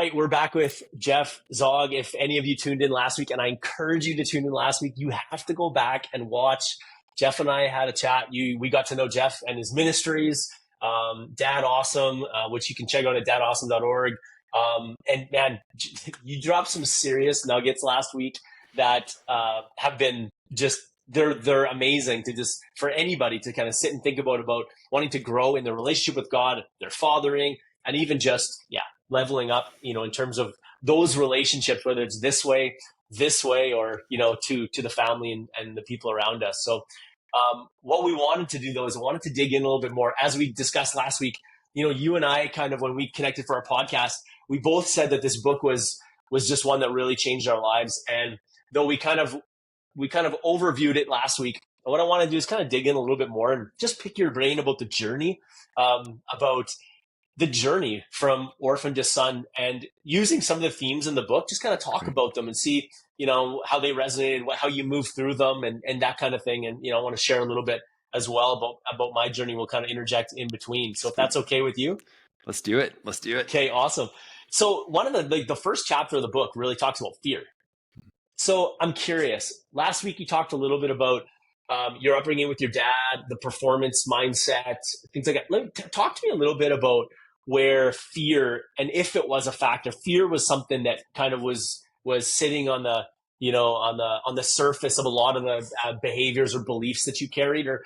right, we're back with Jeff Zaugg. If any of you tuned in last week, and I encourage you to tune in last week, you have to go back and watch. Jeff and I had a chat. We got to know Jeff and his ministries, Dad Awesome, which you can check out at dadawesome.org. And man, you dropped some serious nuggets last week that have been just they're amazing to just for anybody to kind of sit and think about wanting to grow in their relationship with God, their fathering, and even just leveling up, in terms of those relationships, whether it's this way, or, to the family and the people around us. So what we wanted to do, though, is I wanted to dig in a little bit more. As we discussed last week, you and I kind of, when we connected for our podcast, we both said that this book was just one that really changed our lives. And though we kind of overviewed it last week, what I want to do is kind of dig in a little bit more and just pick your brain about the journey, about the journey from orphan to son, and using some of the themes in the book, just kind of talk about them and see, how they resonated, how you move through them and that kind of thing. And, I want to share a little bit as well about my journey. We'll kind of interject in between. So if that's okay with you. Let's do it. Okay, awesome. So one of the first chapter of the book really talks about fear. So I'm curious, last week you talked a little bit about your upbringing with your dad, the performance mindset, things like that. Talk to me a little bit about where fear, and if it was a factor, fear was something that kind of was sitting on the, on the surface of a lot of the behaviors or beliefs that you carried, or,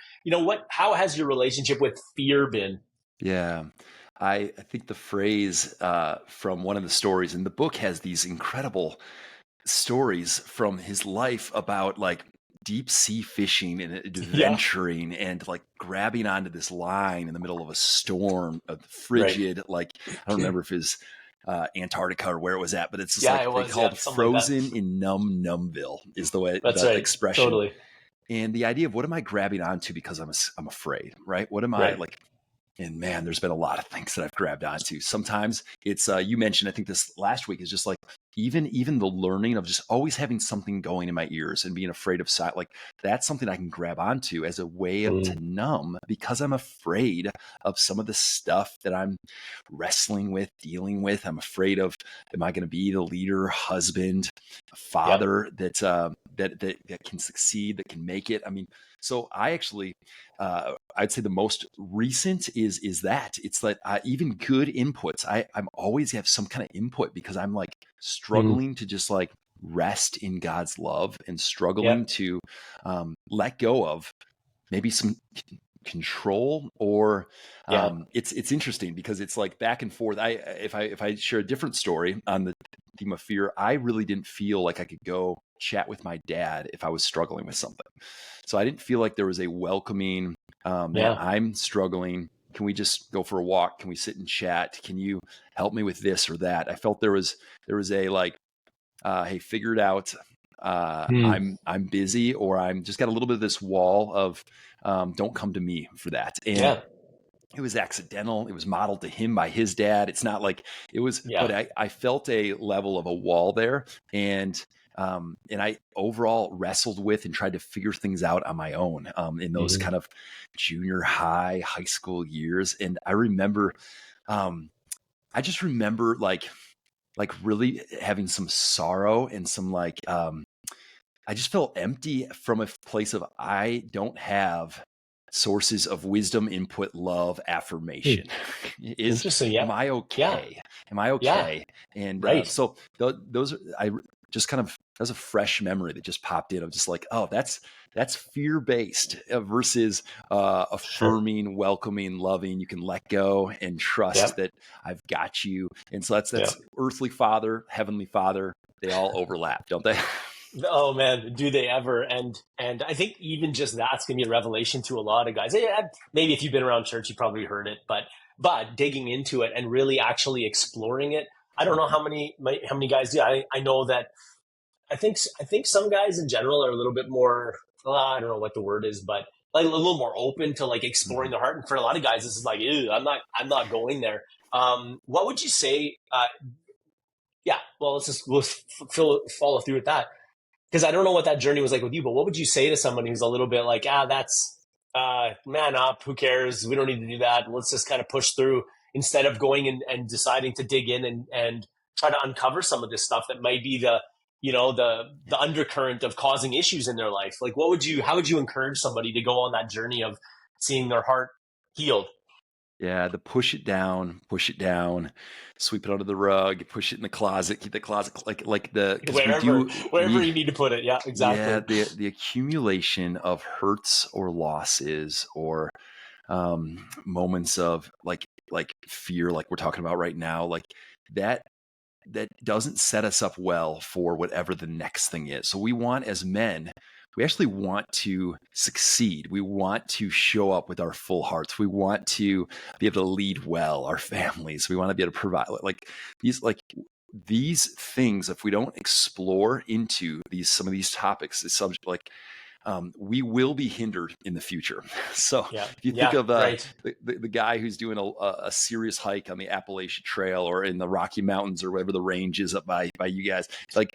how has your relationship with fear been? Yeah. I think the phrase from one of the stories, and the book has these incredible stories from his life about like deep sea fishing and adventuring and like grabbing onto this line in the middle of a storm, of frigid, right. Like, I don't remember if it's Antarctica or where it was at, but it's just they called frozen like in Numbville is the way that's the right. expression. Totally. And the idea of what am I grabbing onto because I'm afraid, right? What am I like? And man, there's been a lot of things that I've grabbed onto. Sometimes it's, you mentioned, I think this last week is just like, even the learning of just always having something going in my ears and being afraid of sight, like that's something I can grab onto as a way to numb because I'm afraid of some of the stuff that I'm wrestling with, dealing with. I'm afraid of, am I going to be the leader, husband, father that can succeed, that can make it? I mean, so I actually, I'd say the most recent is that it's like even good inputs. I'm always have some kind of input because I'm like struggling to just like rest in God's love and struggling to let go of maybe some control or it's interesting because it's like back and forth. If I share a different story on the theme of fear, I really didn't feel like I could go chat with my dad if I was struggling with something. So I didn't feel like there was a welcoming, man, I'm struggling. Can we just go for a walk? Can we sit and chat? Can you help me with this or that? I felt there was a like, hey, figure it out. I'm busy, or I'm just got a little bit of this wall of, don't come to me for that. And it was accidental. It was modeled to him by his dad. It's not like it was, but I felt a level of a wall there. And I overall wrestled with and tried to figure things out on my own in those kind of junior high school years. And I remember, I just remember like really having some sorrow and some like, I just felt empty from a place of, I don't have sources of wisdom, input, love, affirmation. Interesting. Yeah. Am I okay? Am I okay? And so those are, I just kind of, that was a fresh memory that just popped in of just like, oh, that's fear-based versus affirming, welcoming, loving. You can let go and trust that I've got you. And so that's earthly father, heavenly father. They all overlap, don't they? Oh man, do they ever? And I think even just that's gonna be a revelation to a lot of guys. Maybe if you've been around church, you probably heard it, but digging into it and really actually exploring it. I don't know how many guys do. I know that I think some guys in general are a little bit more, I don't know what the word is, but like a little more open to like exploring their heart. And for a lot of guys, this is like, ew, I'm not going there. What would you say? Well, let's follow through with that. Because I don't know what that journey was like with you, but what would you say to someone who's a little bit like, that's man up, who cares? We don't need to do that. Let's just kind of push through instead of going and deciding to dig in and try to uncover some of this stuff that might be the undercurrent of causing issues in their life. Like, how would you encourage somebody to go on that journey of seeing their heart healed? Yeah, the push it down, sweep it under the rug, push it in the closet, keep the closet because Wherever you need to put it. Yeah, yeah, exactly. the accumulation of hurts or losses or moments of like fear, like we're talking about right now, like that that doesn't set us up well for whatever the next thing is. So we want, as men, we actually want to succeed. We want to show up with our full hearts. We want to be able to lead well our families. We want to be able to provide these things. If we don't explore into some of these topics, the subject we will be hindered in the future. So Yeah. if you think Yeah. of Right. the guy who's doing a serious hike on the Appalachian Trail or in the Rocky Mountains or whatever the range is up by you guys, like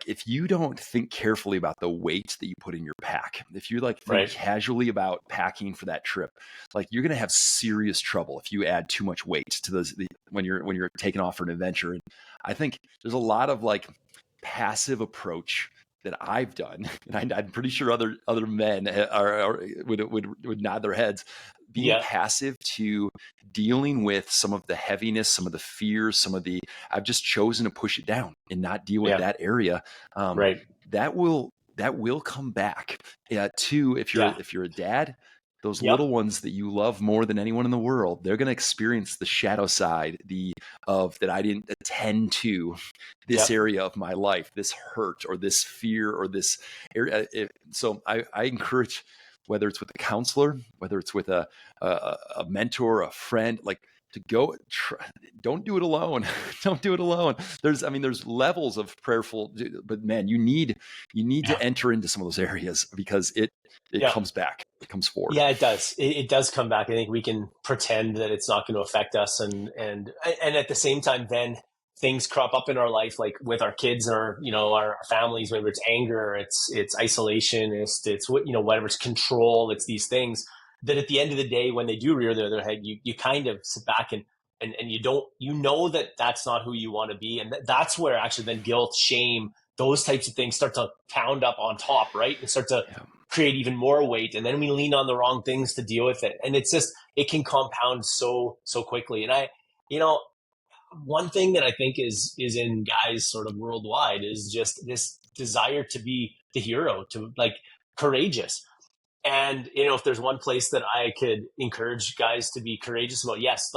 if you don't think carefully about the weight that you put in your pack, if you think Right. casually about packing for that trip, like you're going to have serious trouble if you add too much weight to when you're taking off for an adventure. And I think there's a lot of passive approach that I've done, and I'm pretty sure other men would nod their heads, being Yeah. passive to dealing with some of the heaviness, some of the fears, I've just chosen to push it down and not deal with Yeah. that area. Right. That will come back. Too, if Yeah. you're a dad, those Yep. little ones that you love more than anyone in the world, they're going to experience the shadow side, of that I didn't attend to this Yep. area of my life, this hurt or this fear or this area. So I encourage, whether it's with a counselor, whether it's with a mentor, a friend, to go don't do it alone. Don't do it alone. There's levels of prayerful, but man, you need Yeah. to enter into some of those areas because it Yeah. comes back. It comes forward. Yeah, it does. It does come back. I think we can pretend that it's not going to affect us, and at the same time, then things crop up in our life, like with our kids or our families. Whether it's anger, it's isolation, it's whatever, it's control, it's these things that at the end of the day, when they do rear their head, you kind of sit back and you don't that that's not who you want to be, and that's where actually then guilt, shame, those types of things start to pound up on top, right, and start to Yeah. create even more weight, and then we lean on the wrong things to deal with it, and it can compound so quickly. And one thing that I think is in guys sort of worldwide is just this desire to be the hero, to courageous. And if there's one place that I could encourage guys to be courageous about, yes,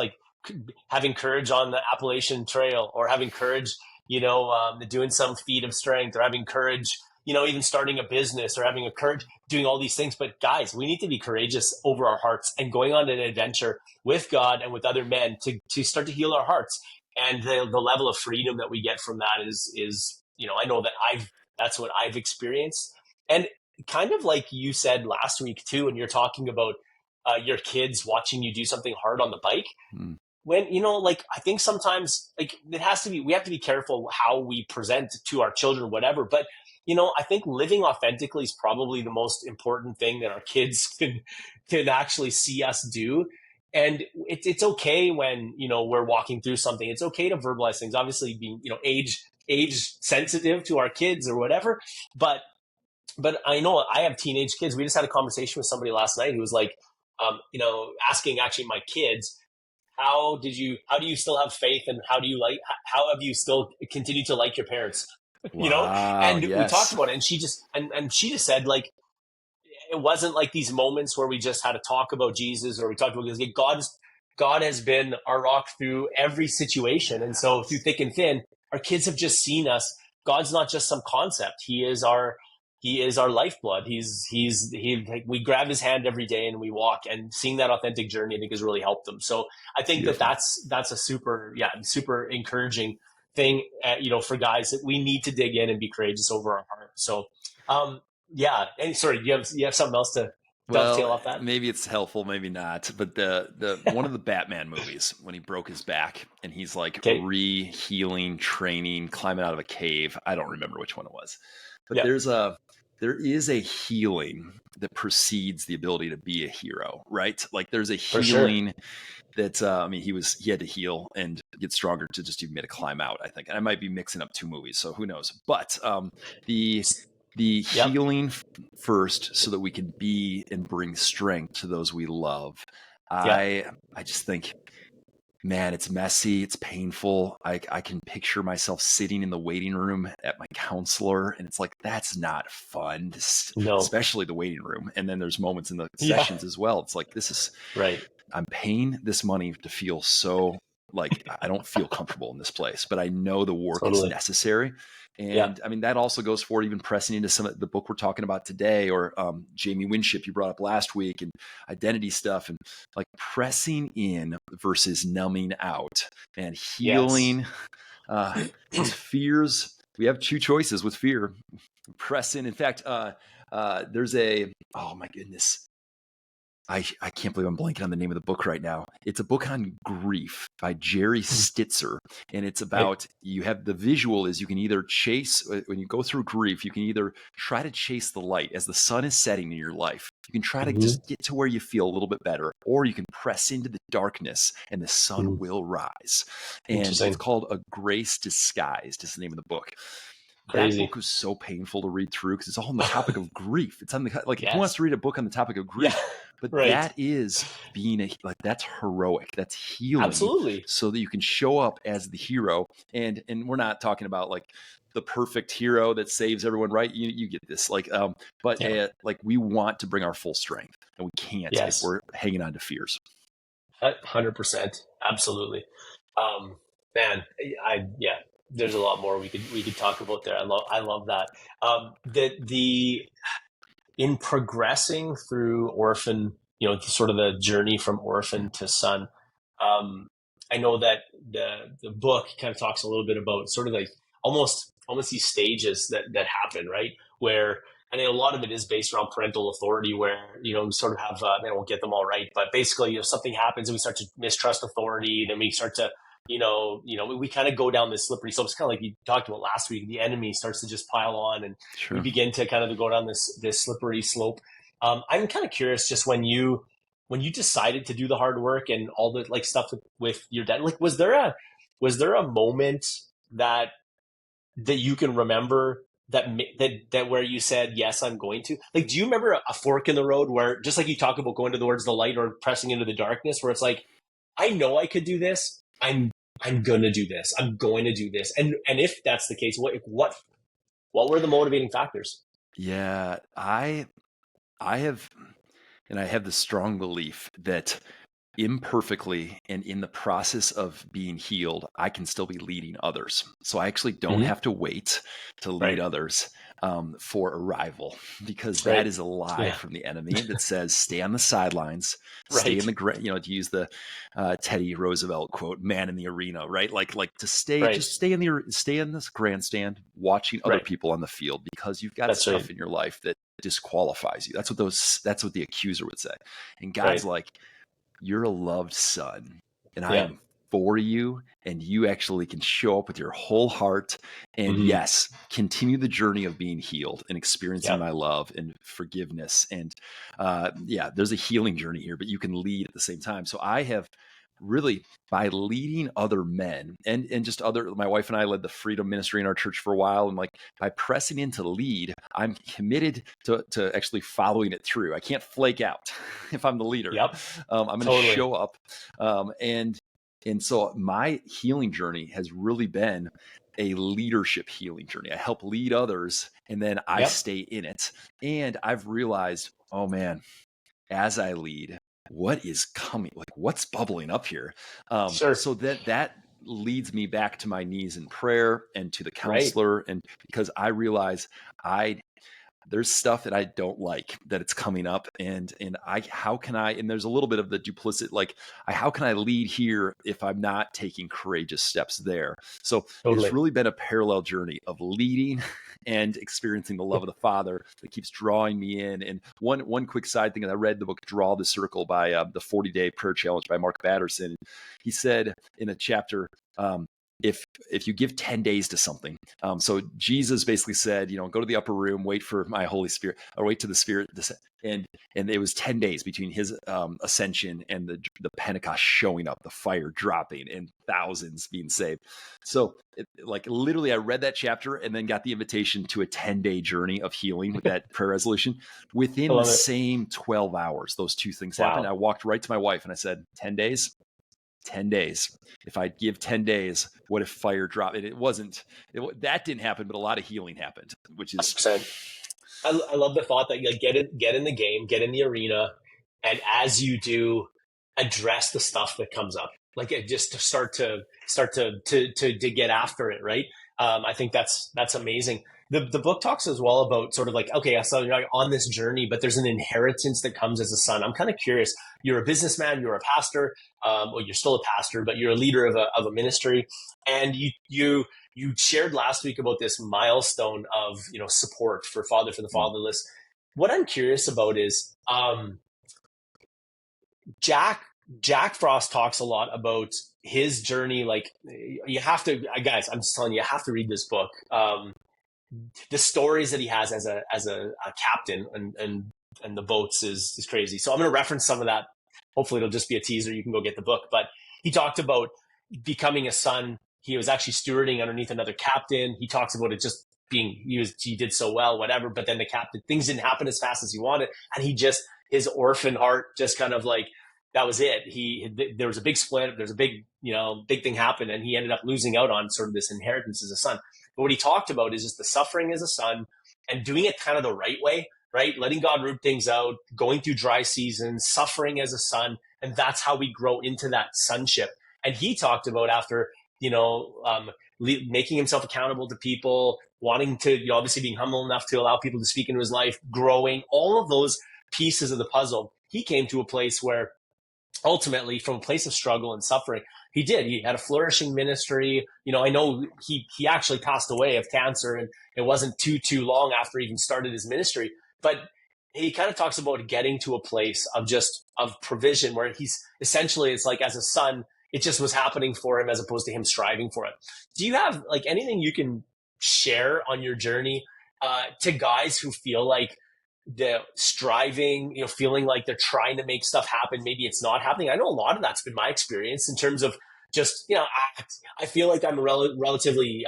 having courage on the Appalachian Trail, or having courage, doing some feat of strength, or having courage, even starting a business, or having a courage doing all these things. But guys, we need to be courageous over our hearts and going on an adventure with God and with other men to start to heal our hearts. And the level of freedom that we get from that is I know that that's what I've experienced. And kind of like you said last week too, when you're talking about your kids watching you do something hard on the bike, Mm. when I think sometimes we have to be careful how we present to our children, whatever. But I think living authentically is probably the most important thing that our kids can actually see us do. And it's okay when we're walking through something. It's okay to verbalize things, obviously being age sensitive to our kids or whatever. But I know I have teenage kids. We just had a conversation with somebody last night who was asking actually my kids, how do you still have faith, and how have you still continued to like your parents? Wow. And we talked Yes. about it, and she just said, it wasn't like these moments where we just had to talk about Jesus, or we talked about this. God has been our rock through every situation. And so through thick and thin, our kids have just seen us. God's not just some concept. He is our lifeblood. We grab his hand every day and we walk, and seeing that authentic journey, I think, has really helped them. So I think Beautiful. that's a super encouraging thing, for guys, that we need to dig in and be courageous over our heart. So, yeah. And sorry, you have something else to dovetail Well, off that? maybe it's helpful, maybe not. But the one of the Batman movies, when he broke his back and he's Okay. re-healing, training, climbing out of a cave. I don't remember which one it was, but Yeah. there's there is a healing that precedes the ability to be a hero, right? Like there's a For sure. healing that I mean, he had to heal and get stronger to just even be able to climb out, I think. And I might be mixing up two movies, so who knows? But the Yep. healing first, so that we can be and bring strength to those we love. Yep. I just think, man, it's messy, it's painful. I can picture myself sitting in the waiting room at my counselor, and it's like, that's not fun, No. especially the waiting room. And then there's moments in the Yeah. sessions as well. It's like, this is, Right. I'm paying this money to feel so, like, I don't feel comfortable in this place, but I know the work is Totally. necessary. Yeah. And I mean, that also goes forward, even pressing into some of the book we're talking about today, or Jamie Winship you brought up last week, and identity stuff, and like pressing in versus numbing out, and Yes. healing those fears. We have two choices with fear: press in. In fact, there's oh my goodness, I can't believe I'm blanking on the name of the book right now. It's a book on grief by Jerry Stitzer. And it's Okay. about, you have the visual is you can either chase, when you go through grief, you can either try to chase the light as the sun is setting in your life. You can try to Mm-hmm. just get to where you feel a little bit better, or you can press into the darkness and the sun Mm. will rise. And it's Interesting. called A Grace Disguised is the name of the book. That Crazy. book was so painful to read through because it's all on the topic of grief. It's on the, like, who wants Yes. to read a book on the topic of Yeah. grief? But Right. that is being like, that's heroic. That's healing, Absolutely. so that you can show up as the hero. And we're not talking about like the perfect hero that saves everyone, right? You get this, like, but Yeah. like, we want to bring our full strength, and we can't if Yes. we're hanging on to fears. 100%. Absolutely. Um, Man, yeah. There's a lot more we could talk about there. I love that. The in progressing through Orphan, sort of the journey from Yeah. orphan to son. Um, I know that the book kind of talks a little bit about sort of like almost these stages that happen, right? Where, and a lot of it is based around parental authority, where we sort of have I won't get them all right, but basically, something happens and we start to mistrust authority, then we start to we kind of go down this slippery slope. It's kind of like you talked about last week. The enemy starts to just pile on, and we Sure. begin to kind of go down this slippery slope. I'm kind of curious, just when you decided to do the hard work and all the like stuff with your dad, like was there a moment that that you can remember that where you said, yes, I'm going to, like, do you remember a fork in the road where, just like you talk about going towards the light or pressing into the darkness, where it's like, I know I could do this. I'm gonna do this. I'm going to do this. And if that's the case, what were the motivating factors? Yeah. I have, and I have the strong belief that imperfectly and in the process of being healed, I can still be leading others. So I actually don't Mm-hmm. have to wait to lead Right. others for arrival, because that Right. is a lie Yeah. from the enemy that says, stay on the sidelines, stay in Right. the, to use the Teddy Roosevelt quote, man in the arena, right? Like to stay, Right. just stay in this grandstand, watching other Right. people on the field, because you've got That's right. stuff in your life that disqualifies you. That's what the accuser would say. And God's Right. like, you're a loved son, and I Yeah. am for you, and you actually can show up with your whole heart, and Mm-hmm. yes, continue the journey of being healed and experiencing Yep. my love and forgiveness. And yeah, there's a healing journey here, but you can lead at the same time. So I have really, by leading other men, and just other, my wife and I led the freedom ministry in our church for a while, and like, by pressing in to lead, I'm committed to actually following it through. I can't flake out if I'm the leader. Yep. I'm going to Totally. show up, and so my healing journey has really been a leadership healing journey. I help lead others, and then I Yep. stay in it. And I've realized, oh man, as I lead, what is coming, like, what's bubbling up here. Sure. So that leads me back to my knees in prayer and to the Right. counselor. And because I realize I there's stuff that I don't like that it's coming up, and how can I, and there's a little bit of the duplicit, like, how can I lead here if I'm not taking courageous steps there? So it's Totally. really been a parallel journey of leading and experiencing the love of the Father that keeps drawing me in. And one quick side thing, I read the book Draw the Circle by the 40-Day Prayer Challenge by Mark Batterson. He said in a chapter, if you give 10 days to something, so Jesus basically said, go to the upper room, wait for my Holy Spirit, or wait to the Spirit. And it was 10 days between his ascension and the Pentecost showing up, the fire dropping and thousands being saved. So like literally I read that chapter and then got the invitation to a 10-day journey of healing with that prayer resolution. Within the same 12 hours, those two things happened. I walked right to my wife and I said, 10 days. 10 days. If I give 10 days, what if fire dropped? And that didn't happen, but a lot of healing happened, which is 100%. I love the thought that you get in the game, get in the arena, and as you do, address the stuff that comes up. Like just to start to get after it, right? I think that's amazing. The book talks as well about sort of like, okay, so you're on this journey, but there's an inheritance that comes as a son. I'm kind of curious. You're a businessman, you're a pastor, well, you're still a pastor, but you're a leader of a ministry, and you shared last week about this milestone of support for the fatherless. What I'm curious about is Jack Frost talks a lot about his journey. Like you have to, guys, I'm just telling you, you have to read this book. The stories that he has as a captain and the boats is crazy. So I'm going to reference some of that. Hopefully it'll just be a teaser. You can go get the book. But he talked about becoming a son. He was actually stewarding underneath another captain. He talks about it just being, he did so well, whatever. But then the captain, things didn't happen as fast as he wanted. And his orphan heart just kind of like, that was it. There was a big split. There's a big thing happened. And he ended up losing out on sort of this inheritance as a son. But what he talked about is just the suffering as a son and doing it kind of the right way, right? Letting God root things out, going through dry seasons, suffering as a son. And that's how we grow into that sonship. And he talked about after, making himself accountable to people, wanting to, obviously being humble enough to allow people to speak into his life, growing, all of those pieces of the puzzle. He came to a place where ultimately, from a place of struggle and suffering, he had a flourishing ministry. I know he actually passed away of cancer, and it wasn't too long after he even started his ministry. But he kind of talks about getting to a place of provision where he's essentially, it's like as a son, it just was happening for him as opposed to him striving for it. Do you have like anything you can share on your journey to guys who feel like the striving, feeling like they're trying to make stuff happen? Maybe it's not happening. I know a lot of that's been my experience in terms of just, I feel like I'm relatively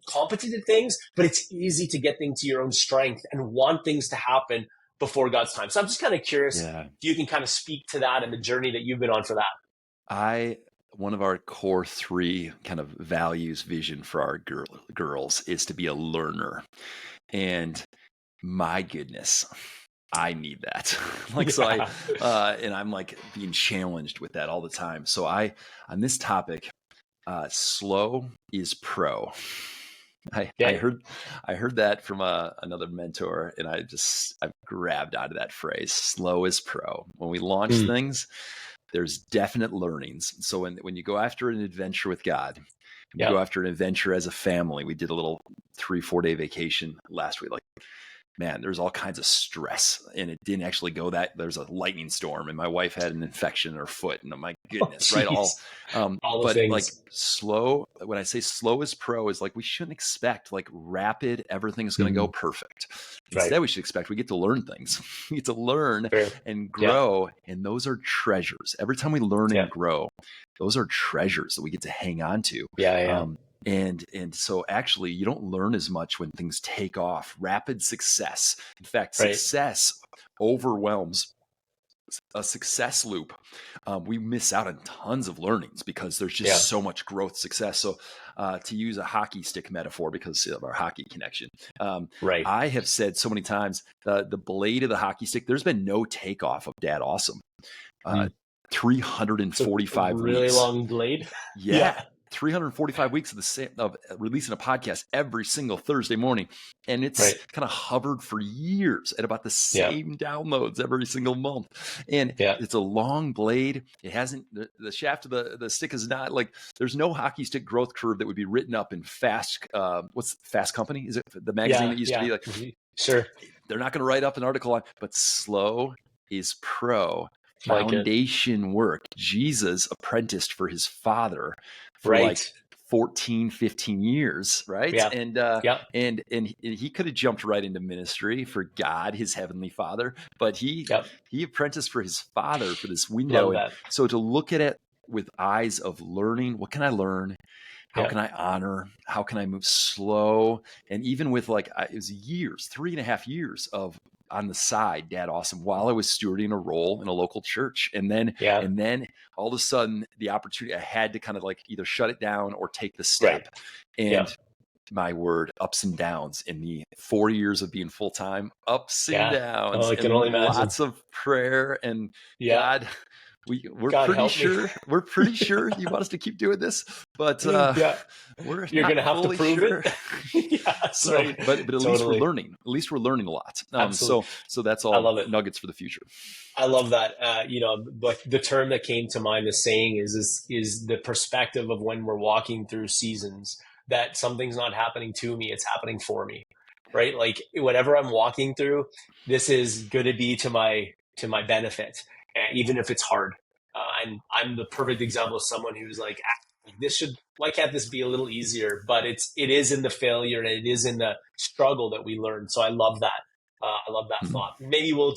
competent at things, but it's easy to get things to your own strength and want things to happen before God's time. So I'm just kind of curious if you can kind of speak to that and the journey that you've been on for that. One of our core 3 kind of values, vision for our girls is to be a learner. And my goodness, I need that. And I'm like being challenged with that all the time. So on this topic, slow is pro. I heard that from another mentor, and I've grabbed onto that phrase. Slow is pro. When we launch things, there's definite learnings. So when you go after an adventure with God, you go after an adventure as a family. We did a little 3-4 day vacation last week. Like, man, there's all kinds of stress, and it didn't actually go that. There's a lightning storm, and my wife had an infection in her foot, and my goodness, right? All but things. Like slow. When I say slow is pro, is like we shouldn't expect like rapid. Everything's going to go perfect. Instead, we should expect we get to learn things. We get to learn and grow, and those are treasures. Every time we learn and grow, those are treasures that we get to hang on to. And so actually you don't learn as much when things take off. Rapid success. In fact, success overwhelms a success loop. We miss out on tons of learnings because there's just so much growth success. So to use a hockey stick metaphor because of our hockey connection, I have said so many times, the blade of the hockey stick, there's been no takeoff of Dad Awesome. 345 really weeks. long blade. 345 weeks of releasing a podcast every single Thursday morning. And it's kind of hovered for years at about the same downloads every single month. And it's a long blade. It hasn't, the shaft of the stick is not like, there's no hockey stick growth curve that would be written up in Fast, what's Fast Company? Is it the magazine that used to be like, sure. They're not going to write up an article on, but slow is pro. Foundation work. Jesus apprenticed for his father for like 14, 15 years, right? Yeah. And Yeah. he could have jumped right into ministry for God, his heavenly Father, but Yep. he apprenticed for his father for this window. Love And that. so to look at it with eyes of learning, what can I learn? How Yeah. can I honor? How can I move slow? And even with it was years, 3.5 years of on the side, Dad Awesome, while I was stewarding a role in a local church. And Yeah. then all of a sudden the opportunity, I had to kind of like either shut it down or take the Right. step. And Yeah. my word, ups and downs in the 4 years of being full time, ups and Yeah. Oh, downs, I can only and imagine. lots of prayer and Yeah. God. We're God pretty help me. sure you want us to keep doing this, but Yeah. we're You're not gonna have to fully prove it. sure. Yeah, that's So, right. but at least we're Totally. learning. At least we're learning a lot. Absolutely. So that's I all love it. nuggets for the future. I love that. Like the term that came to mind, the saying is the perspective of when we're walking through seasons that something's not happening to me, it's happening for me, right? Like whatever I'm walking through, this is going to be to my benefit, even if it's hard. And I'm the perfect example of someone who's like, this should, why can't this be a little easier? But it is in the failure and it is in the struggle that we learn. So I love that. I love that Hmm. thought. Maybe we'll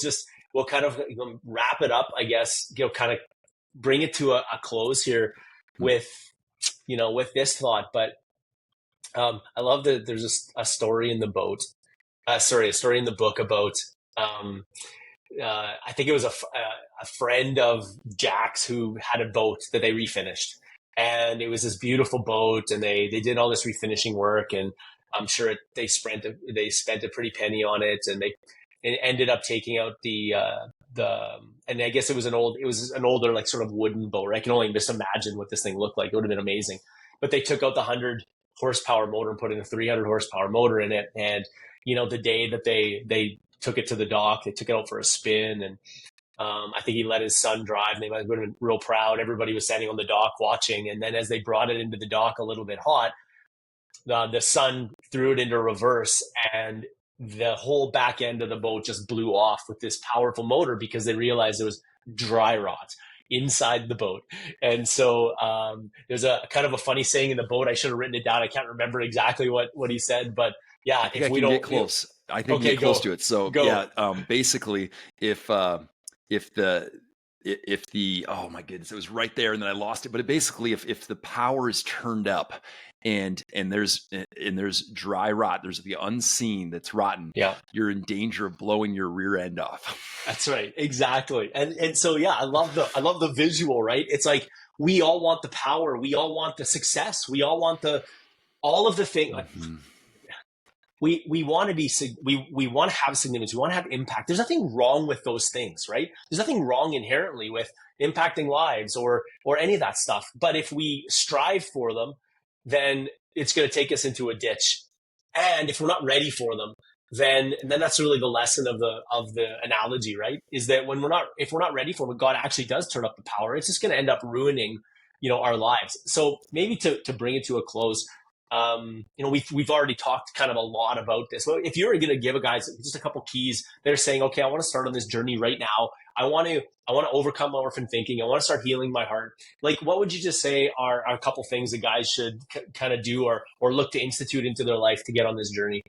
kind of wrap it up, I guess, kind of bring it to a close here Hmm. with, with this thought. But I love that there's a story in the boat. A story in the book about, um, I think it was a friend of Jack's who had a boat that they refinished. And it was this beautiful boat, and they did all this refinishing work, and I'm sure they spent a pretty penny on it, and they it ended up taking out and I guess it was an older like sort of wooden boat. I can only just imagine what this thing looked like. It would have been amazing. But they took out the 100 horsepower motor and put in a 300 horsepower motor in it. And the day that they took it to the dock, they took it out for a spin, and I think he let his son drive, and they would have been real proud. Everybody was standing on the dock watching, and then as they brought it into the dock a little bit hot, the son threw it into reverse, and the whole back end of the boat just blew off with this powerful motor because they realized there was dry rot inside the boat. And so there's a kind of a funny saying in the boat. I should have written it down. I can't remember exactly what he said, but yeah, I think if I we can get don't, close. I think I can okay, get close to it. So go. yeah, basically, if the oh my goodness, it was right there, and then I lost it. But basically, if the power is turned up, and there's dry rot, there's the unseen that's rotten, Yeah. you're in danger of blowing your rear end off. That's right. Exactly. And so, yeah, I love the visual, right? It's like, we all want the power. We all want the success. We all want all of the things. Mm-hmm. We want to be, we want to have significance. We want to have impact. There's nothing wrong with those things, right? There's nothing wrong inherently with impacting lives or any of that stuff. But if we strive for them, then it's going to take us into a ditch. And if we're not ready for them, then that's really the lesson of the analogy, right? Is that if we're not ready for what God actually does turn up the power, it's just going to end up ruining, our lives. So maybe to bring it to a close, we've already talked kind of a lot about this. Well, if you were going to give a guy just a couple keys, they're saying, okay, I want to start on this journey right now. I want to overcome my orphan thinking. I want to start healing my heart. Like, what would you just say are a couple things that guys should kind of do or look to institute into their life to get on this journey?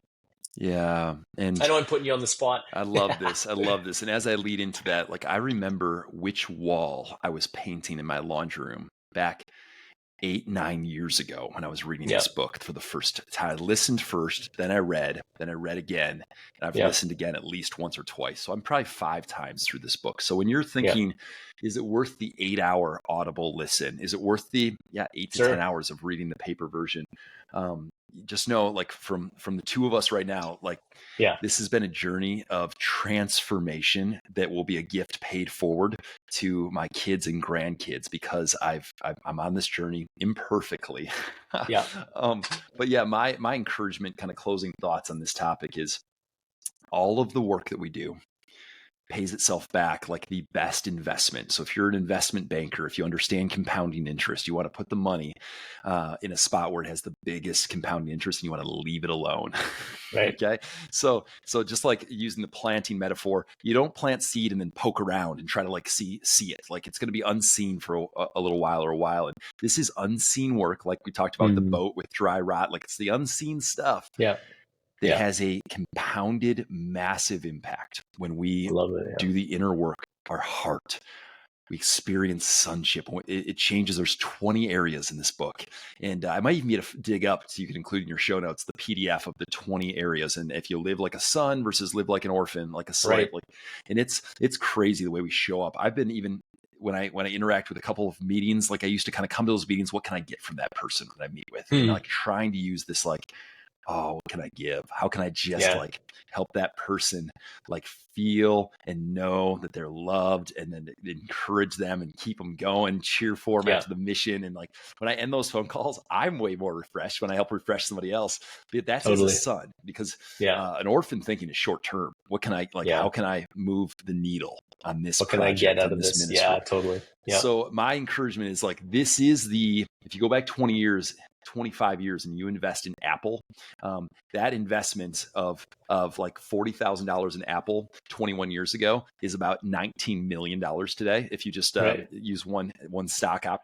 Yeah. And I know I'm putting you on the spot. I love this. I love this. And as I lead into that, like I remember which wall I was painting in my laundry room back 8-9 years ago when I was reading Yeah. this book for the first time. I listened first, then I read again, and I've listened again at least once or twice. So I'm probably 5 times through this book. So when you're thinking, is it worth the 8-hour audible listen? Is it worth the 8 to 10 hours of reading the paper version? Just know, like from the two of us right now, like this has been a journey of transformation that will be a gift paid forward to my kids and grandkids because I'm on this journey imperfectly. But yeah, my encouragement, kind of closing thoughts on this topic is all of the work that we do, pays itself back like the best investment. So if you're an investment banker, if you understand compounding interest, you want to put the money in a spot where it has the biggest compounding interest, and you want to leave it alone. Right. Okay. So just like using the planting metaphor, you don't plant seed and then poke around and try to like see it. Like it's going to be unseen for a little while or a while. And this is unseen work. Like we talked about the boat with dry rot, like it's the unseen stuff. Yeah. That has a compounded massive impact when we do the inner work, our heart. We experience sonship. It changes. There's 20 areas in this book. And I might even get to dig up so you can include in your show notes the PDF of the 20 areas. And if you live like a son versus live like an orphan, like a slave, and it's crazy the way we show up. I've been even when I interact with a couple of meetings, like I used to kind of come to those meetings, what can I get from that person that I meet with? And like trying to use this like, oh, what can I give? How can I just like help that person like feel and know that they're loved, and then encourage them and keep them going, cheer for them to the mission. And like when I end those phone calls, I'm way more refreshed when I help refresh somebody else. But that's as a son, because an orphan thinking is short term. What can I like? How can I move the needle on this? What can I get out of this? Ministry? Yeah, totally. Yeah. So my encouragement is like, this is if you go back 20 years, 25 years and you invest in Apple, that investment of like $40,000 in Apple 21 years ago is about $19 million today. If you just use one stock op,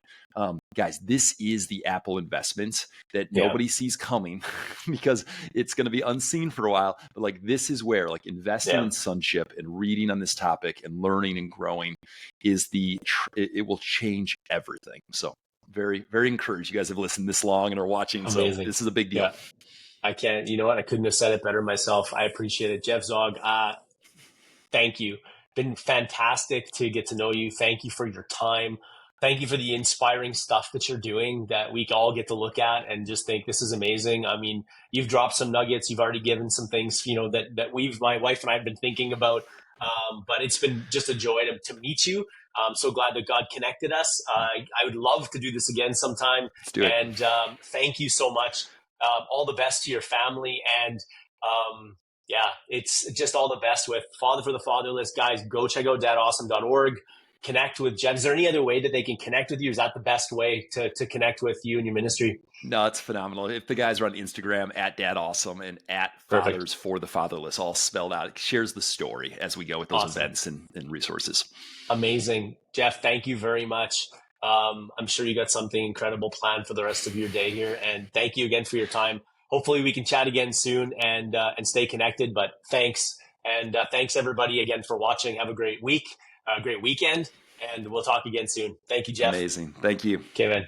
guys, this is the Apple investment that nobody sees coming because it's going to be unseen for a while. But like, this is where like investing in sonship and reading on this topic and learning and growing is it will change everything. So very, very encouraged. You guys have listened this long and are watching. Amazing. So this is a big deal. Yeah. I can't, you know what? I couldn't have said it better myself. I appreciate it. Jeff Zaugg, thank you. Been fantastic to get to know you. Thank you for your time. Thank you for the inspiring stuff that you're doing that we all get to look at and just think this is amazing. I mean, you've dropped some nuggets. You've already given some things, you know, that my wife and I have been thinking about. But it's been just a joy to meet you. I'm so glad that God connected us. I would love to do this again sometime. Let's do it. And thank you so much. All the best to your family. And it's just all the best with Father for the Fatherless. Guys, go check out dadawesome.org. Connect with Jeff. Is there any other way that they can connect with you? Is that the best way to connect with you and your ministry? No, it's phenomenal. If the guys are on Instagram at dadawesome and at Fathers for the Fatherless, all spelled out, it shares the story as we go with those events and resources. Amazing. Jeff, thank you very much. I'm sure you got something incredible planned for the rest of your day here. And thank you again for your time. Hopefully we can chat again soon and stay connected, but thanks. And thanks everybody again for watching. Have a great week, a great weekend, and we'll talk again soon. Thank you, Jeff. Amazing. Thank you. Okay, man.